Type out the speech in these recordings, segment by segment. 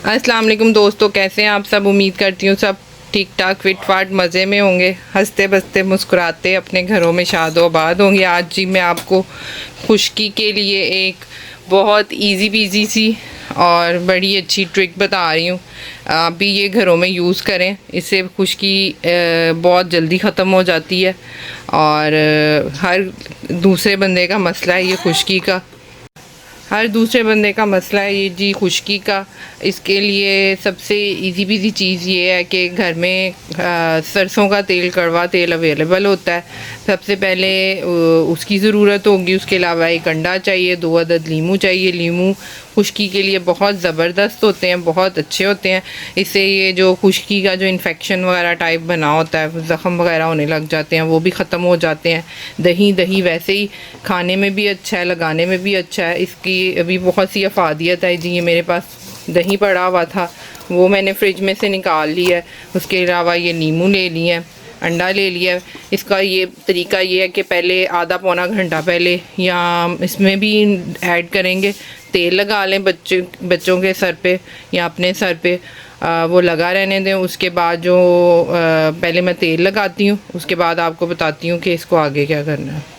अस्सलाम वालेकुम दोस्तों, कैसे हैं आप सब। उम्मीद करती हूँ सब ठीक ठाक फिट फाट मज़े में होंगे, हंसते बसते मुस्कुराते अपने घरों में शादोआबाद होंगे। आज जी मैं आपको खुश्की के लिए एक बहुत इजी पीजी सी और बड़ी अच्छी ट्रिक बता रही हूँ। आप भी ये घरों में यूज़ करें, इससे खुश्की बहुत जल्दी ख़त्म हो जाती है और हर दूसरे बंदे का मसला है ये खुश्की का। हर दूसरे बंदे का मसला है ये जी खुश्की का। इसके लिए सबसे इजी पीजी चीज़ ये है कि घर में सरसों का तेल, कड़वा तेल अवेलेबल होता है। सबसे पहले उसकी ज़रूरत होगी। उसके अलावा एक अंडा चाहिए, 2 अदद लीमू चाहिए। लीमू खुश्की के लिए बहुत ज़बरदस्त होते हैं, बहुत अच्छे होते हैं। इससे ये जो खुश्की का जो इन्फेक्शन वगैरह टाइप बना होता है, ज़ख़म वगैरह होने लग जाते हैं, वो भी ख़त्म हो जाते हैं। दही वैसे ही खाने में भी अच्छा है, लगाने में भी अच्छा है। इसकी अभी बहुत सी अफादियत है जी। ये मेरे पास दही पड़ा हुआ था, वो मैंने फ्रिज में से निकाल लिया है। उसके अलावा ये नींबू ले लिए, अंडा ले लिया। इसका ये तरीका ये है कि पहले आधा पौना घंटा पहले या इसमें भी ऐड करेंगे, तेल लगा लें बच्चों के सर पे या अपने सर पे, वो लगा रहने दें। उसके बाद जो पहले मैं तेल लगाती हूँ, उसके बाद आपको बताती हूँ कि इसको आगे क्या करना है।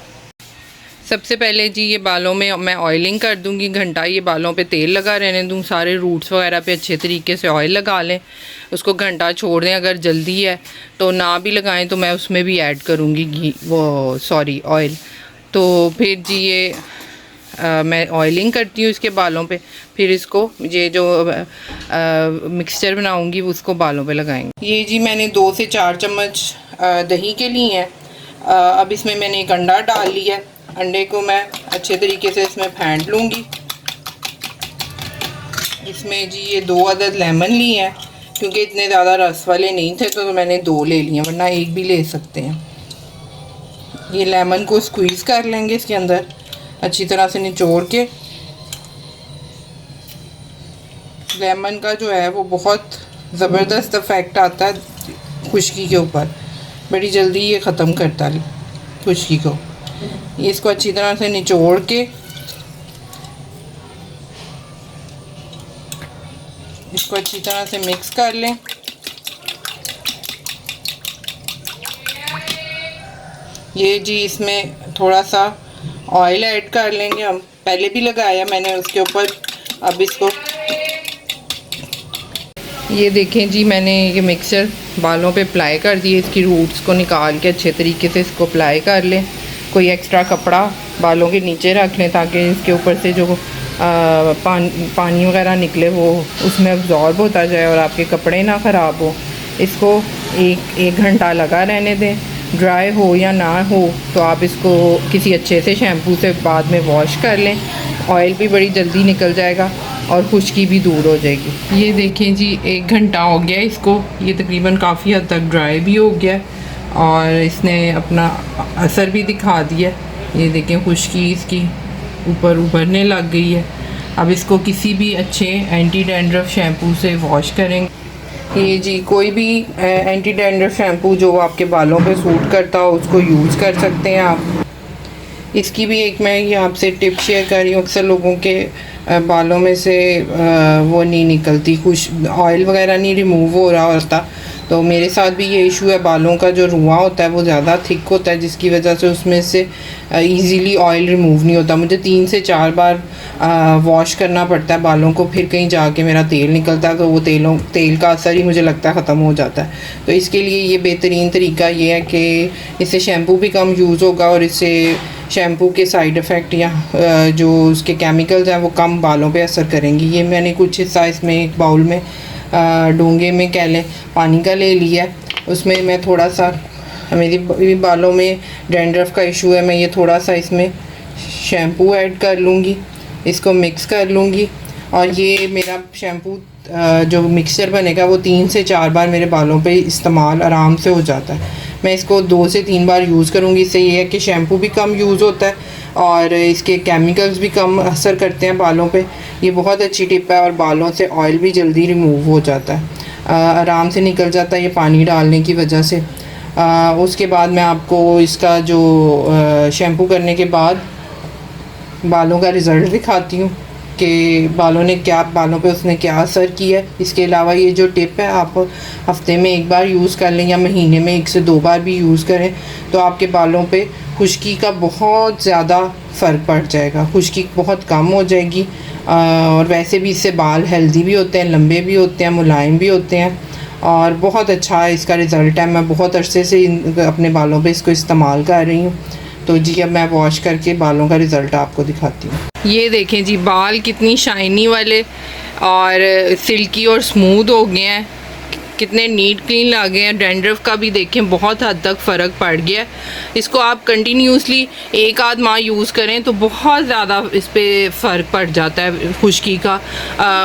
सबसे पहले जी ये बालों में मैं ऑयलिंग कर दूंगी। घंटा ये बालों पे तेल लगा रहने दूँ, सारे रूट्स वगैरह पे अच्छे तरीके से ऑयल लगा लें। उसको घंटा छोड़ दें। अगर जल्दी है तो ना भी लगाएं तो मैं उसमें भी ऐड करूँगी ऑयल। तो फिर जी ये मैं ऑयलिंग करती हूँ इसके बालों पे। फिर इसको ये जो मिक्सचर बनाऊँगी उसको बालों पे लगाएंगे। ये जी मैंने 2 से 4 चम्मच दही के लिए हैं। अब इसमें मैंने एक अंडा डाल लिया है। अंडे को मैं अच्छे तरीके से इसमें फेंट लूँगी। इसमें जी ये 2 अदद लेमन लिए हैं, क्योंकि इतने ज़्यादा रस वाले नहीं थे तो मैंने 2 ले लिए, वरना एक भी ले सकते हैं। ये लेमन को स्क्वीज़ कर लेंगे इसके अंदर अच्छी तरह से निचोड़ के। लेमन का जो है वो बहुत ज़बरदस्त इफ़ेक्ट आता है खुश्की के ऊपर, बड़ी जल्दी ये ख़त्म करता है खुश्की को। ये इसको अच्छी तरह से निचोड़ के इसको अच्छी तरह से मिक्स कर लें। ये जी इसमें थोड़ा सा ऑयल ऐड कर लेंगे हम, पहले भी लगाया मैंने उसके ऊपर। अब इसको ये देखें जी, मैंने ये मिक्सचर बालों पे अप्लाई कर दिए। इसकी रूट्स को निकाल के अच्छे तरीके से इसको अप्लाई कर लें। कोई एक्स्ट्रा कपड़ा बालों के नीचे रख लें ताकि इसके ऊपर से जो पानी वगैरह निकले वो उसमें अब्जॉर्ब होता जाए और आपके कपड़े ना ख़राब हो। इसको एक घंटा लगा रहने दें। ड्राई हो या ना हो तो आप इसको किसी अच्छे से शैम्पू से बाद में वॉश कर लें। ऑयल भी बड़ी जल्दी निकल जाएगा और खुश्की भी दूर हो जाएगी। ये देखें जी 1 घंटा हो गया इसको। ये तकरीबन काफ़ी हद तक ड्राई भी हो गया और इसने अपना असर भी दिखा दिया। ये देखें खुश्की इसकी ऊपर उभरने लग गई है। अब इसको किसी भी अच्छे एंटी डैंड्रफ शैम्पू से वॉश करेंगे। ये जी कोई भी एंटी डैंड्रफ शैम्पू जो आपके बालों पे सूट करता हो उसको यूज़ कर सकते हैं आप। इसकी भी एक मैं ये आपसे टिप शेयर कर रही हूँ। अक्सर लोगों के बालों में से वो नहीं निकलती, ऑयल वगैरह नहीं रिमूव हो रहा होता। तो मेरे साथ भी ये इशू है, बालों का जो रुआं होता है वो ज़्यादा थिक होता है, जिसकी वजह से उसमें से इजीली ऑयल रिमूव नहीं होता। मुझे 3 से 4 बार वॉश करना पड़ता है बालों को, फिर कहीं जाके मेरा तेल निकलता है तो वो तेल का असर ही मुझे लगता है ख़त्म हो जाता है। तो इसके लिए ये बेहतरीन तरीका ये है कि इससे शैम्पू भी कम यूज़ होगा और इससे शैम्पू के साइड इफ़ेक्ट या जो उसके केमिकल्स हैं वो कम बालों पे असर करेंगी। ये मैंने कुछ हिस्सा इसमें एक बाउल में डोंगे में कह लें पानी का ले लिया। उसमें मैं थोड़ा सा, मेरी बालों में डैंड्रफ का इशू है, मैं ये थोड़ा सा इसमें शैम्पू ऐड कर लूँगी, इसको मिक्स कर लूँगी। और ये मेरा शैम्पू जो मिक्सचर बनेगा वो 3 से 4 बार मेरे बालों पे इस्तेमाल आराम से हो जाता है। मैं इसको 2 से 3 बार यूज़ करूँगी। इससे ये है कि शैम्पू भी कम यूज़ होता है और इसके केमिकल्स भी कम असर करते हैं बालों पे। ये बहुत अच्छी टिप है और बालों से ऑयल भी जल्दी रिमूव हो जाता है, आराम से निकल जाता है ये पानी डालने की वजह से। उसके बाद मैं आपको इसका जो शैम्पू करने के बाद बालों का रिज़ल्ट दिखाती हूँ। कि बालों ने क्या, बालों पे उसने क्या असर किया है। इसके अलावा ये जो टिप है आप हफ्ते में एक बार यूज़ कर लें या महीने में 1 से 2 बार भी यूज़ करें तो आपके बालों पे खुश्की का बहुत ज़्यादा फ़र्क पड़ जाएगा, खुश्की बहुत कम हो जाएगी। और वैसे भी इससे बाल हेल्दी भी होते हैं, लंबे भी होते हैं, मुलायम भी होते हैं और बहुत अच्छा इसका रिज़ल्ट है। मैं बहुत अरसे से अपने बालों पे इसको इस्तेमाल कर रही हूँ। तो जी अब मैं वॉश करके बालों का रिज़ल्ट आपको दिखाती हूँ। ये देखें जी, बाल कितनी शाइनी वाले और सिल्की और स्मूथ हो गए हैं, कितने नीट क्लीन लगे हैं। डैंड्रफ का भी देखें बहुत हद तक फ़र्क पड़ गया है। इसको आप कंटिन्यूसली 1 आध माह यूज़ करें तो बहुत ज़्यादा इस पर फ़र्क पड़ जाता है खुश्की का,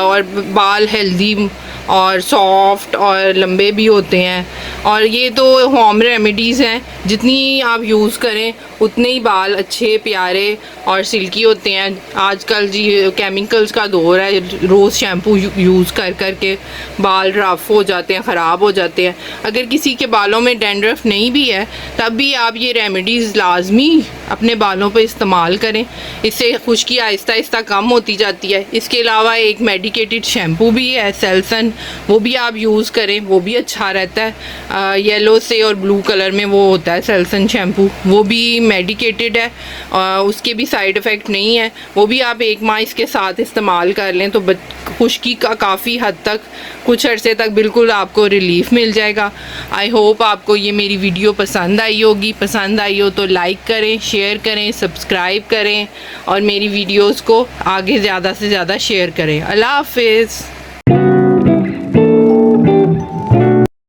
और बाल हेल्दी और सॉफ्ट और लंबे भी होते हैं। और ये तो होम रेमेडीज़ हैं, जितनी आप यूज़ करें उतने ही बाल अच्छे प्यारे और सिल्की होते हैं। आजकल जी केमिकल्स का दौर है, रोज़ शैम्पू यूज़ कर कर के बाल रफ हो जाते हैं, ख़राब हो जाते हैं। अगर किसी के बालों में डैंड्रफ नहीं भी है तब भी आप ये रेमेडीज़ लाजमी अपने बालों पे इस्तेमाल करें, इससे खुश्की आहिस्ता आहिस्ता कम होती जाती है। इसके अलावा एक मेडिकेटेड शैम्पू भी है सेल्सन, वो भी आप यूज़ करें, वो भी अच्छा रहता है। येलो से और ब्लू कलर में वो होता है सेल्सन शैम्पू, वो भी मेडिकेटेड है, उसके भी साइड इफ़ेक्ट नहीं है। वो भी आप 1 माह इसके साथ इस्तेमाल कर लें तो खुश्की का काफ़ी हद तक कुछ अरसे तक बिल्कुल आपको रिलीफ मिल जाएगा। आई होप आपको ये मेरी वीडियो पसंद आई होगी। पसंद आई हो तो लाइक करें, शेयर करें, सब्सक्राइब करें और मेरी वीडियोस को आगे ज़्यादा से ज़्यादा शेयर करें। अल्लाह हाफ़िज़।